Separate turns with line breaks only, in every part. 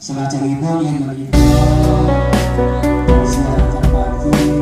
Selajengipun yang menika silakan pagi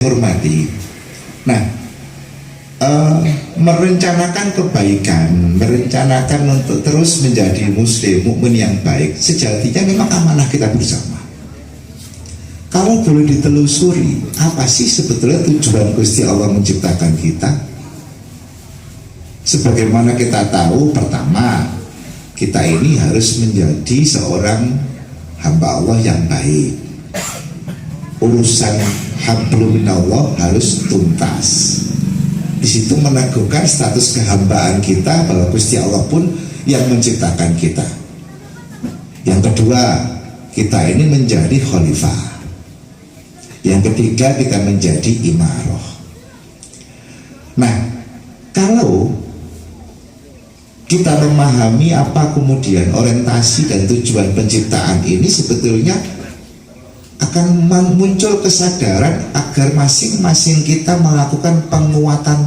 hormati. Nah, merencanakan kebaikan, merencanakan untuk terus menjadi muslim, mukmin yang baik, sejatinya memang amanah kita bersama. Kalau boleh ditelusuri, apa sih sebetulnya tujuan Gusti Allah menciptakan kita? Sebagaimana kita tahu, pertama, kita ini harus menjadi seorang hamba Allah yang baik. Urusan hablum minallah harus tuntas. Di situ meneguhkan status kehambaan kita bahwa Gusti Allah pun yang menciptakan kita. Yang kedua, kita ini menjadi khalifah. Yang ketiga, kita menjadi imarah. Nah, kalau kita memahami apa kemudian orientasi dan tujuan penciptaan ini, sebetulnya akan muncul kesadaran agar masing-masing kita melakukan penguatan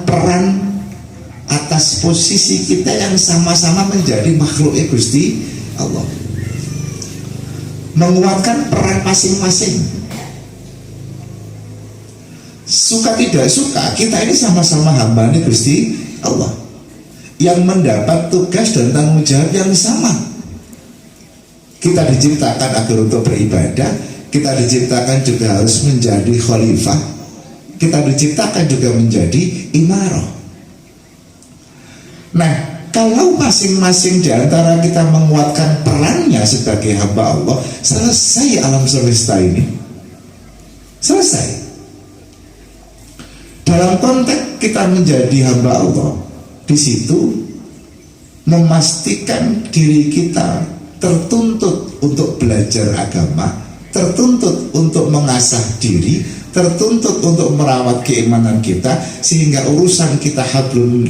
peran atas posisi kita yang sama-sama menjadi makhluk Gusti Allah, menguatkan peran masing-masing. Suka tidak suka, kita ini sama-sama hamba Gusti Allah yang mendapat tugas dan tanggung jawab yang sama. Kita diciptakan agar untuk beribadah, kita diciptakan juga harus menjadi khalifah, kita diciptakan juga menjadi imarah. Nah, kalau masing-masing di antara kita menguatkan perannya sebagai hamba Allah, selesai alam semesta ini. Selesai. Dalam konteks kita menjadi hamba Allah, di situ memastikan diri kita tertuntut untuk belajar agama, tertuntut untuk mengasah diri, tertuntut untuk merawat keimanan kita, sehingga urusan kita hablum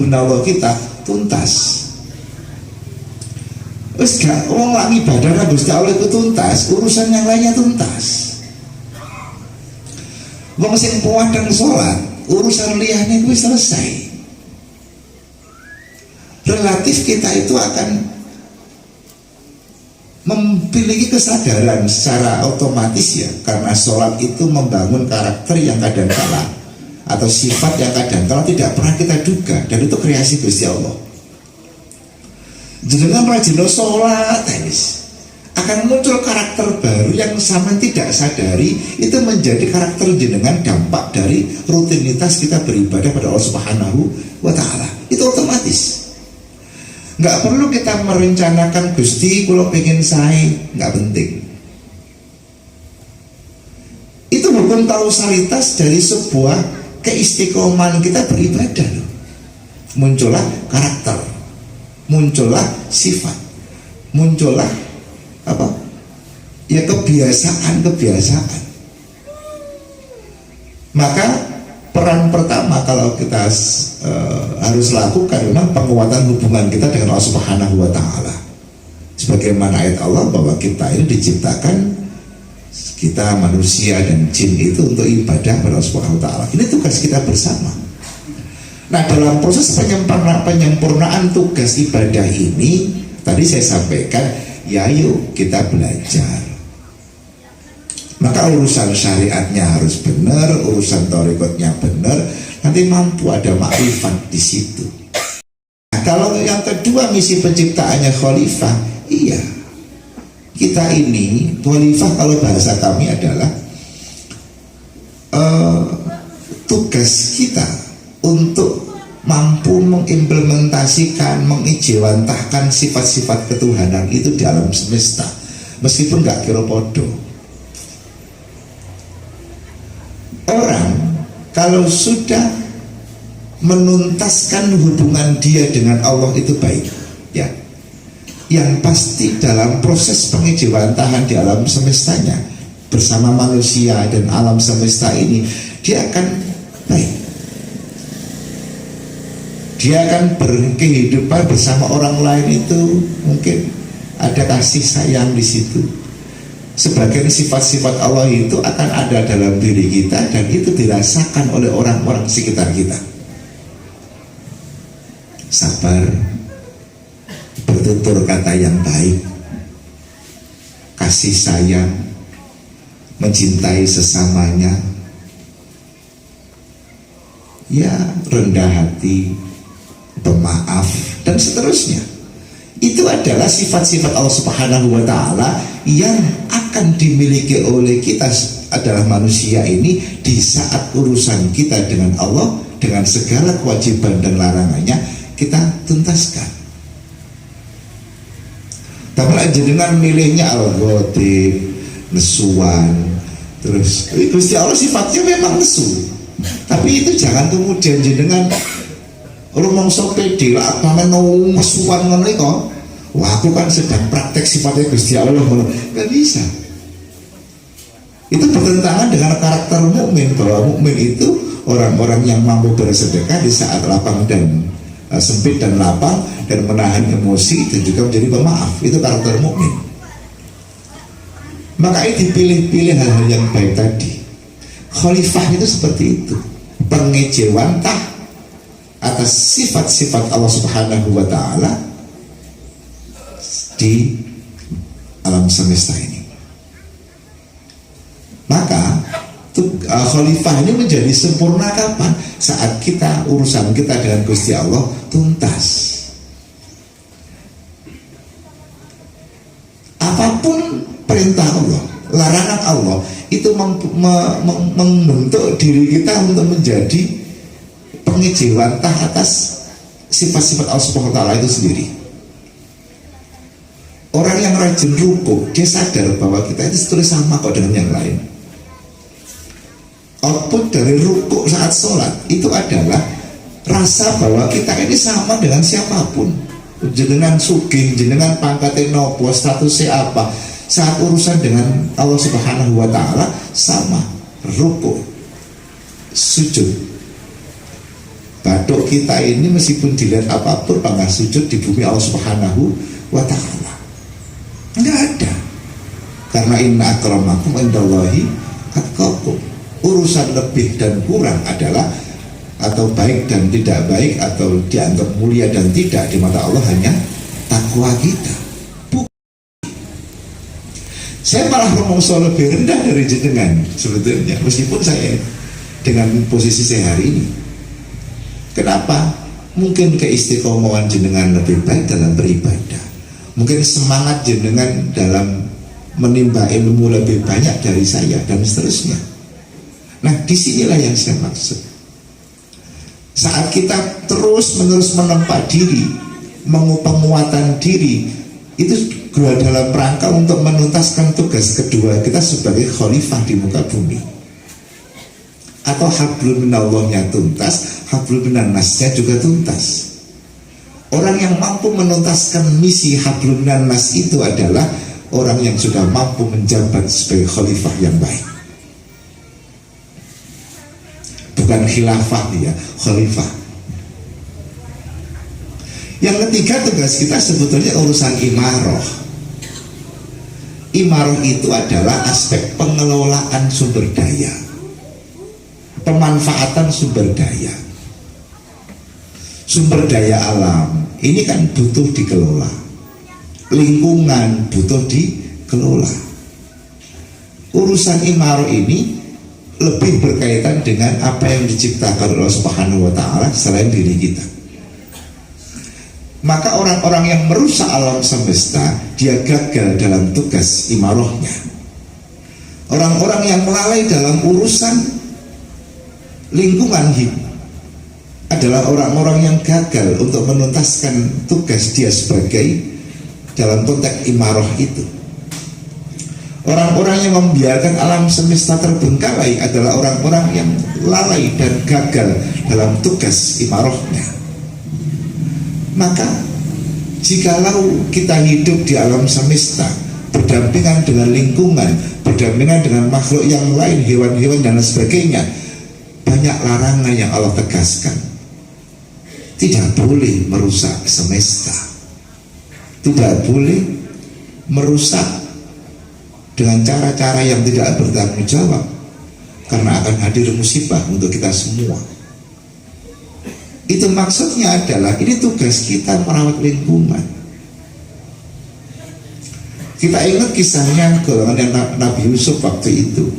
minallah kita tuntas. Wis gak wong lagi ibadah nang Gusti Allah itu tuntas, urusan yang lainnya tuntas. Wong sing puadang salat, urusan liyane kuwi selesai. Relatif kita itu akan memiliki kesadaran secara otomatis ya, karena sholat itu membangun karakter yang kadangkala atau sifat yang kadangkala tidak pernah kita duga, dan itu kreasi Gusti Allah. Jenengan rajin sholat, akan muncul karakter baru yang sama tidak sadari, itu menjadi karakter jenengan dampak dari rutinitas kita beribadah pada Allah Subhanahu wa Ta'ala. Itu otomatis. Nggak perlu kita merencanakan Gusti kalau pengen saya, nggak penting. Itu bukan kausalitas dari sebuah keistiqomahan kita beribadah loh. Muncullah karakter, muncullah sifat, muncullah apa? Ya kebiasaan. Maka peran pertama kalau kita harus lakukan memang penguatan hubungan kita dengan Allah Subhanahu wa Ta'ala. Sebagaimana ayat Allah bahwa kita ini diciptakan, kita manusia dan jin itu untuk ibadah pada Allah Subhanahu wa Ta'ala. Ini tugas kita bersama. Nah, dalam proses penyempurnaan tugas ibadah ini, tadi saya sampaikan, ya yuk kita belajar. Maka urusan syariatnya harus benar, urusan thariqatnya benar, nanti mampu ada makrifat di situ. Nah, kalau yang kedua misi penciptaannya khalifah, iya, kita ini khalifah, kalau bahasa kami adalah tugas kita untuk mampu mengimplementasikan, mengijewantahkan sifat-sifat ketuhanan itu di alam semesta, meskipun gak kira podo. Orang kalau sudah menuntaskan hubungan dia dengan Allah itu baik, ya. Yang pasti dalam proses pengijawantahan di alam semestanya bersama manusia dan alam semesta ini, dia akan baik. Dia akan berkehidupan bersama orang lain itu mungkin ada kasih sayang di situ. Sebagian sifat-sifat Allah itu akan ada dalam diri kita dan itu dirasakan oleh orang-orang sekitar kita. Sabar, bertutur kata yang baik, kasih sayang, mencintai sesamanya, ya rendah hati, pemaaf, dan seterusnya. Itu adalah sifat-sifat Allah Subhanahu wa Ta'ala yang akan dimiliki oleh kita adalah manusia ini di saat urusan kita dengan Allah, dengan segala kewajiban dan larangannya kita tuntaskan. Tapi jenengan milihnya al-ghatib, nesuan, terus Gusti Allah sifatnya memang nesu, tapi itu jangan kemudian jenengan rumangsa pede lah sampeyan nesuan ngono kok. Wah, aku kan sedang praktek sifatnya Gusti Allah, nggak bisa. Itu bertentangan dengan karakter mukmin, bahwa mukmin itu orang-orang yang mampu bersedekah di saat lapang dan sempit dan lapang, dan menahan emosi dan juga menjadi pemaaf. Itu karakter mukmin. Makanya dipilih-pilih hal-hal yang baik tadi. Khalifah itu seperti itu, pengejewantah atas sifat-sifat Allah Subhanahu wa Ta'ala di alam semesta ini. Maka khalifah ini menjadi sempurna kapan? Saat kita urusan kita dengan Gusti Allah tuntas. Apapun perintah Allah, larangan Allah itu membentuk diri kita untuk menjadi pengejewantah atas sifat-sifat Allah Subhanahu wa Ta'ala itu sendiri. Orang yang rajin ruku, dia sadar bahwa kita itu seterusnya sama kok dengan yang lain. Output dari ruku saat sholat itu adalah rasa bahwa kita ini sama dengan siapapun. Jenengan sugih, jenengan pangkatnya nopo, statusnya apa, saat urusan dengan Allah Subhanahu wa Ta'ala sama. Ruku, sujud, batuk kita ini meskipun dilihat apapun pangkat sujud di bumi Allah Subhanahu wa Ta'ala. Enggak ada. Karena inna akramakum indallahi atqakum. Urusan lebih dan kurang adalah, atau baik dan tidak baik, atau dianggap mulia dan tidak di mata Allah, hanya takwa kita. Saya malah rumangsa lebih rendah dari jenengan sebetulnya, meskipun saya dengan posisi saya hari ini. Kenapa? Mungkin keistiqomahan jenengan lebih baik dalam beribadah. Mungkin semangat jenengan dalam menimba ilmu lebih banyak dari saya, dan seterusnya. Nah, disinilah yang saya maksud. Saat kita terus-menerus menempa diri, penguatan diri, itu gua dalam rangka untuk menuntaskan tugas kedua kita sebagai khalifah di muka bumi. Atau hablum minallahnya tuntas, hablum minannasnya juga tuntas. Orang yang mampu menuntaskan misi hablum minannas itu adalah orang yang sudah mampu menjabat sebagai khalifah yang baik. Bukan khilafah ya, khalifah. Yang ketiga, tugas kita sebetulnya urusan imaroh. Imaroh itu adalah aspek pengelolaan sumber daya, pemanfaatan sumber daya. Sumber daya alam ini kan butuh dikelola, lingkungan butuh dikelola. Urusan imaroh ini lebih berkaitan dengan apa yang diciptakan oleh Allah Subhanahu wa Ta'ala selain diri kita. Maka orang-orang yang merusak alam semesta, dia gagal dalam tugas imarahnya. Orang-orang yang melalai dalam urusan lingkungan hidup adalah orang-orang yang gagal untuk menuntaskan tugas dia sebagai dalam konteks imarah itu. Orang-orang yang membiarkan alam semesta terbengkalai adalah orang-orang yang lalai dan gagal dalam tugas imarahnya. Maka jikalau kita hidup di alam semesta berdampingan dengan lingkungan, berdampingan dengan makhluk yang lain, hewan-hewan dan sebagainya, banyak larangan yang Allah tegaskan. Tidak boleh merusak semesta, tidak boleh merusak dengan cara-cara yang tidak bertanggung jawab, karena akan hadir musibah untuk kita semua. Itu maksudnya adalah ini tugas kita merawat lingkungan. Kita ingat kisahnya golongan Nabi Yusuf waktu itu,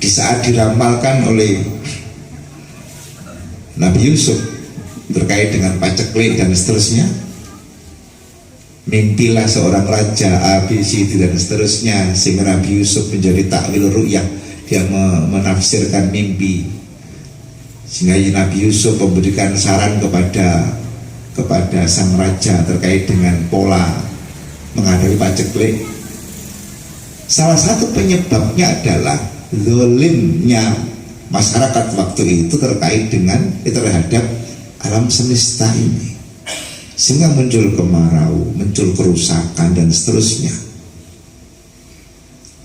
di saat diramalkan oleh Nabi Yusuf terkait dengan paceklik dan seterusnya. Mimpilah seorang raja ABC dan seterusnya, sehingga Nabi Yusuf menjadi takwil ru'yah, dia menafsirkan mimpi, sehingga Nabi Yusuf memberikan saran kepada sang raja terkait dengan pola menghadapi paceklik. Salah satu penyebabnya adalah zalimnya masyarakat waktu itu terkait dengan terhadap alam semesta ini, sehingga muncul kemarau, muncul kerusakan dan seterusnya.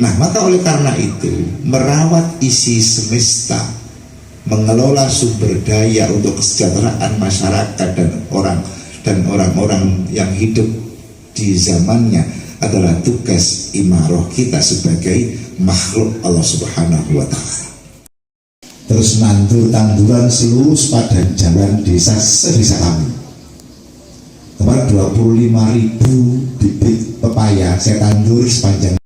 Nah, maka oleh karena itu merawat isi semesta, mengelola sumber daya untuk kesejahteraan masyarakat dan orang-orang yang hidup di zamannya adalah tugas imarah kita sebagai makhluk Allah Subhanahu wa Ta'ala. Terus nandur tanduran seluruh sepadan jalan desa sedesa kami. Kemarin 25.000 bibit pepaya saya tandur sepanjang